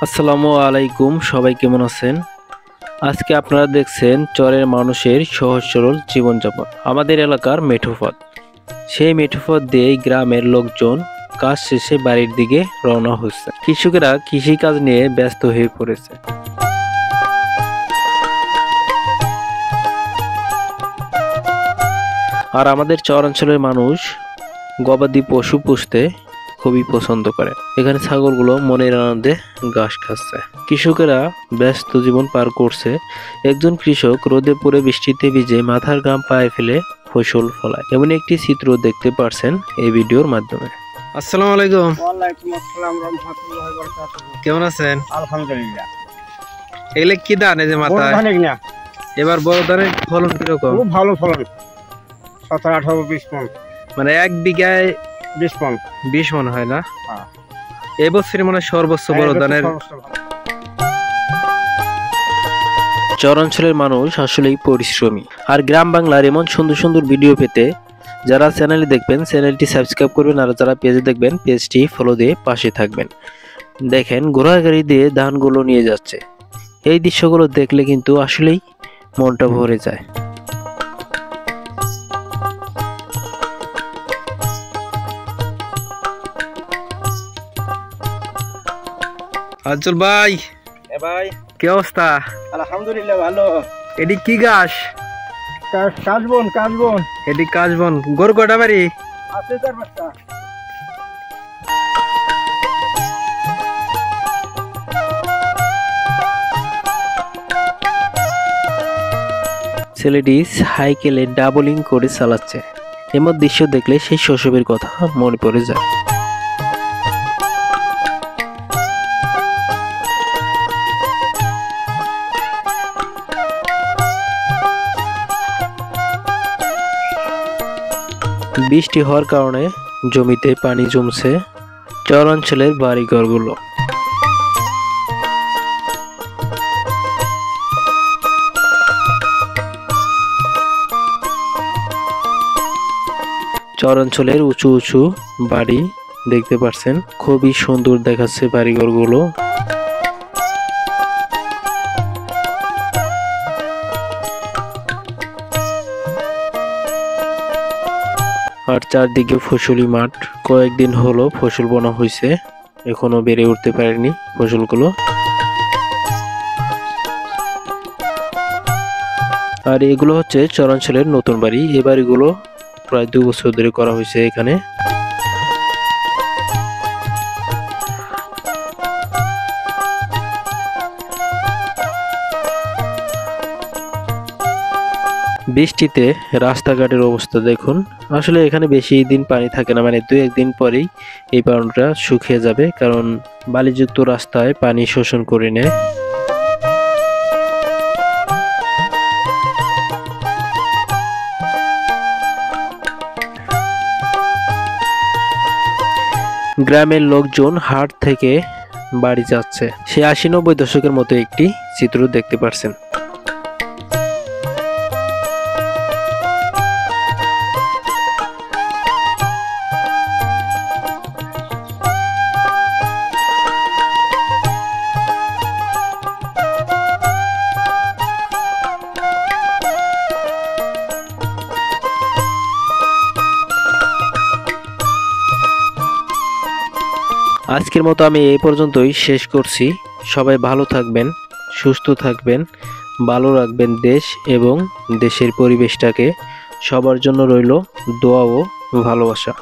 আসসালামু আলাইকুম, সবাই কেমন আছেন? আজকে আপনারা দেখছেন চরের মানুষের সহজ সরল জীবনযাপন। আমাদের এলাকার মেঠোপথ, সেই মেঠোপথ দিয়ে গ্রামের লোকজন কাজ শেষে বাড়ির দিকে রওনা হচ্ছে। কৃষকেরা কৃষিকাজ নিয়ে ব্যস্ত হয়ে পড়েছে। আর আমাদের চর অঞ্চলের মানুষ গবাদি পশু পুষতে খুবই পছন্দ করে। এখানে ছাগলগুলো মনের আনন্দে ঘাস খাচ্ছে। কৃষকেরা ব্যস্ত জীবন পার করছে। একজন কৃষক রোদে পুড়ে বৃষ্টিতে ভিজে মাথার ঘাম পায়ে ফেলে ফসল ফলায়, এমন একটি চিত্র দেখতে পারছেন এই ভিডিওর মাধ্যমে। আসসালামু আলাইকুম। ওয়ালাইকুম আসসালাম রাহমাতুল্লাহি ওয়া বারাকাতুহু। কেমন আছেন? আলহামদুলিল্লাহ। এগুলো কি ধান এই যে মাথায়? এবার বড় ধানের ফলন কিরকম? খুব ভালো ফলন, 17, 18, 20 মণ। মানে এক বিঘায় 20 মণ। 20 মণ হয় না? হ্যাঁ। এবছর মানে সর্বোচ্চ বড় ধানের। চর অঞ্চলের মানুষ আসলেই পরিশ্রমী। আর গ্রাম বাংলার এমন সুন্দর সুন্দর ভিডিও পেতে যারা চ্যানেলে দেখবেন চ্যানেলটি সাবস্ক্রাইব করবেন, আর যারা পেজে দেখবেন পেজটি ফলো দিয়ে পাশে থাকবেন। দেখেন ঘোড়া গাড়ি দিয়ে ধানগুলো নিয়ে যাচ্ছে। এই দৃশ্যগুলো দেখলে কিন্তু আসলেই মনটা ভরে যায়। আঞ্চল ভাই, ভাই কি অবস্থা? আলহামদুলিল্লাহ ভালো। এটি কি ঘাস? কাশবন। এটি কাশবন। গরু কটা বাড়ি আছে? 4-5টা। ছেলেটি সাইকেলে ডাবলিং করে চালাচ্ছে। এমন দৃশ্য দেখলে সেই শৈশবের কথা মনে পড়ে যায়। বৃষ্টি হওয়ার কারণে জমিতে পানি জমছে। চর অঞ্চলের বাড়িঘরগুলো। চর অঞ্চলের উঁচু উঁচু বাড়ি দেখতে পাচ্ছেন, খুবই সুন্দর দেখাচ্ছে বাড়িঘরগুলো। আর চারদিকে ফসলি মাঠ। কয়েকদিন হলো ফসল বোনা হয়েছে, এখনো বেড়ে উঠতে পারেনি ফসলগুলো। আর এগুলো হচ্ছে চরাঞ্চলের নতুন বাড়ি। এই বাড়িগুলো প্রায় 2 বছর ধরে করা হয়েছে এখানে। বৃষ্টিতে রাস্তাঘাটের অবস্থা দেখুন। আসলে এখানে বেশি দিন পানি থাকে না, মানে 2-1 দিন পরেই এই পানিটা শুকিয়ে যাবে, কারণ বালিযুক্ত রাস্তায় পানি শোষণ করে নেয়। গ্রামের লোকজন হাট থেকে বাড়ি যাচ্ছে। সে 80-90 দশকের মতো একটি চিত্র দেখতে পারছেন। আজকের মতো আমি এই পর্যন্তই শেষ করছি। সবাই ভালো থাকবেন, সুস্থ থাকবেন, ভালো রাখবেন দেশ এবং দেশের পরিবেশটাকে। সবার জন্য রইল দোয়া ও ভালোবাসা।